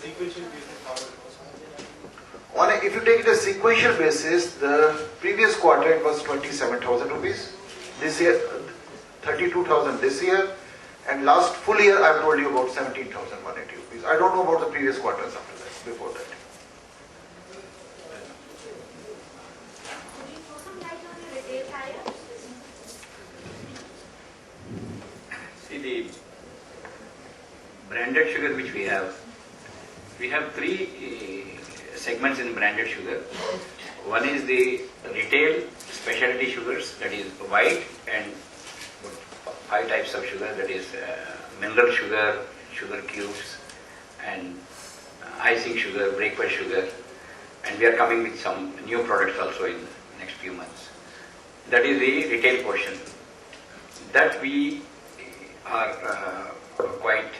sequential basis, how it was? If you take the sequential basis, the previous quarter it was 27,000 rupees. This year, 32,000 this year. And last full year, I've told you about 17,180 rupees. I don't know about the previous quarters after that, before that. See the branded sugar which we have three segments in branded sugar. One is the retail specialty sugars, that is white, and 5 types of sugar, that is mineral sugar, sugar cubes, and icing sugar, breakfast sugar, and we are coming with some new products also in the next few months. That is the retail portion. That we are quite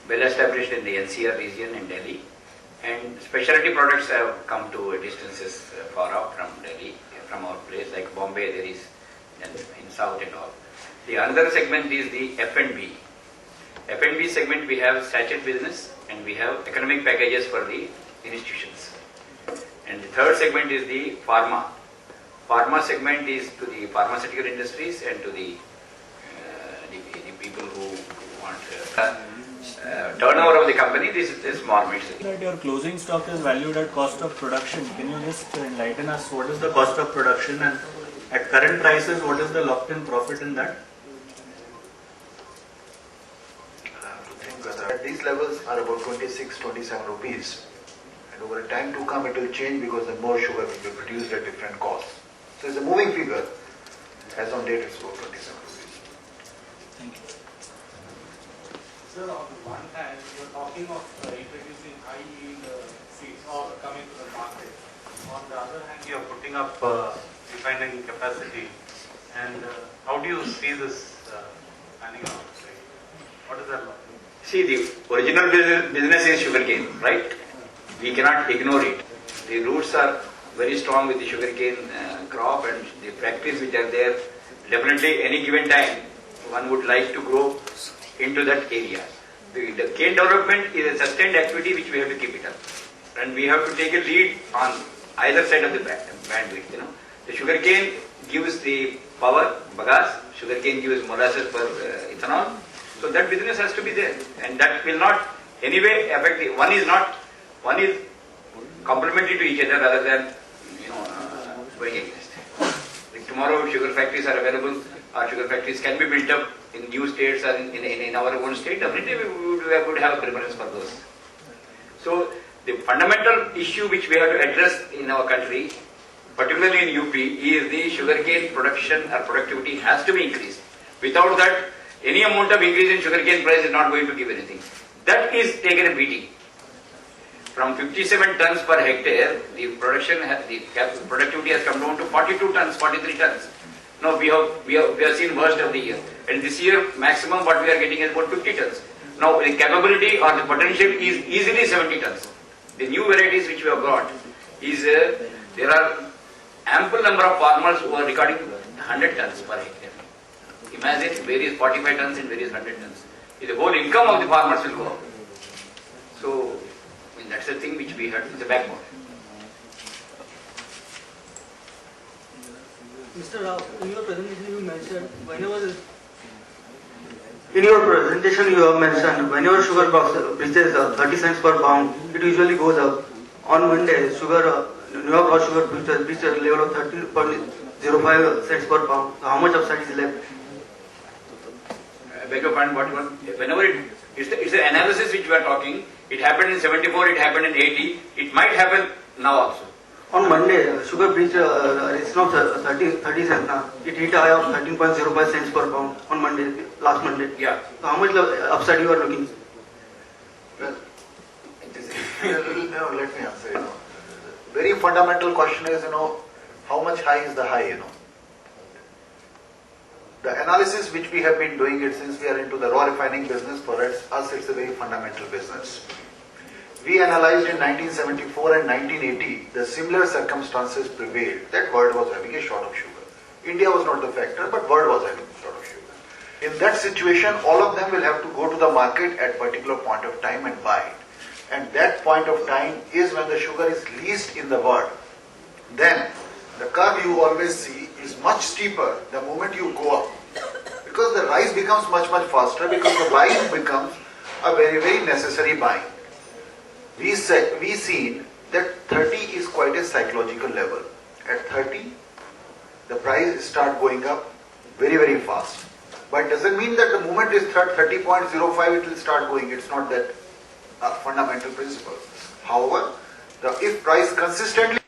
well established in the NCR region in Delhi, and specialty products have come to distances far off from Delhi, from our place, like Bombay there is, and in South and all. The another segment is the F&B. F&B segment we have sachet business and we have economic packages for the institutions. And the third segment is the pharma. Pharma segment is to the pharmaceutical industries and to the people who want turnover of the company. This is small mix. That your closing stock is valued at cost of production. Can you just enlighten us? What is the cost of production, and at current prices, what is the locked-in profit in that? I have to think whether at these levels are about 26, 27 rupees. And over a time to come, it will change because the more sugar will be produced at different costs. So it's a moving figure. As on date, it's about 27 rupees. Thank you. Sir, on the one hand, you're talking of introducing high yield seeds or coming to the market. On the other hand, you're putting up refining capacity. And how do you see this panning out? Like, what is that like? See, the original business is sugarcane, right? We cannot ignore it. The roots are very strong with the sugarcane crop, and the factories which are there. Definitely, any given time, one would like to grow into that area. The cane development is a sustained activity which we have to keep it up, and we have to take a lead on either side of the bandwidth. The sugarcane gives the power, bagasse. Sugarcane gives molasses for ethanol. So that business has to be there, and that will not anyway affect the one is complementary to each other rather than going against. Like tomorrow, sugar factories are available. Our sugar factories can be built up in new states or in our own state. Definitely, we would have a preference for those. So the fundamental issue which we have to address in our country, particularly in UP, is the sugarcane production or productivity has to be increased. Without that, any amount of increase in sugarcane price is not going to give anything. That is taken a beating. From 57 tons per hectare, the productivity has come down to 42 tons, 43 tons. Now we have seen worst of the year, and this year maximum what we are getting is about 50 tons. Now the capability or the potential is easily 70 tons. The new varieties which we have got is there are ample number of farmers who are recording 100 tons per hectare. Imagine various 45 tons and various 100 tons. The whole income of the farmers will go up. So that's the thing which we had in the backbone. Mr. Rao, in your presentation you mentioned whenever sugar box reaches 30 cents per pound, it usually goes up. On Monday, New York raw sugar reached a level of 13.05 cents per pound. So how much upside is left? I beg your pardon, whenever it's an analysis which we are talking, it happened in 74, it happened in 80, it might happen now also. On Monday, sugar reached it's now 30 cents now. It hit a high of 13.05 cents per pound on Monday, last Monday. Yeah. So how much upside you are looking? Well, let me answer. Very fundamental question is, how much high is the high, The analysis which we have been doing it since we are into the raw refining business, for us it's a very fundamental business. We analyzed in 1974 and 1980, the similar circumstances prevailed. That world was having a short of sugar. India was not the factor, but world was having a short of sugar. In that situation, all of them will have to go to the market at particular point of time and buy it. And that point of time is when the sugar is least in the world. Then the curve you always see is much steeper the moment you go up. Because the rise becomes much faster, because the buying becomes a very necessary buying. We seen that 30 is quite a psychological level. At 30, the price start going up very fast. But it doesn't mean that the moment is 30.05 it will start going. It's not that fundamental principle. However, if price consistently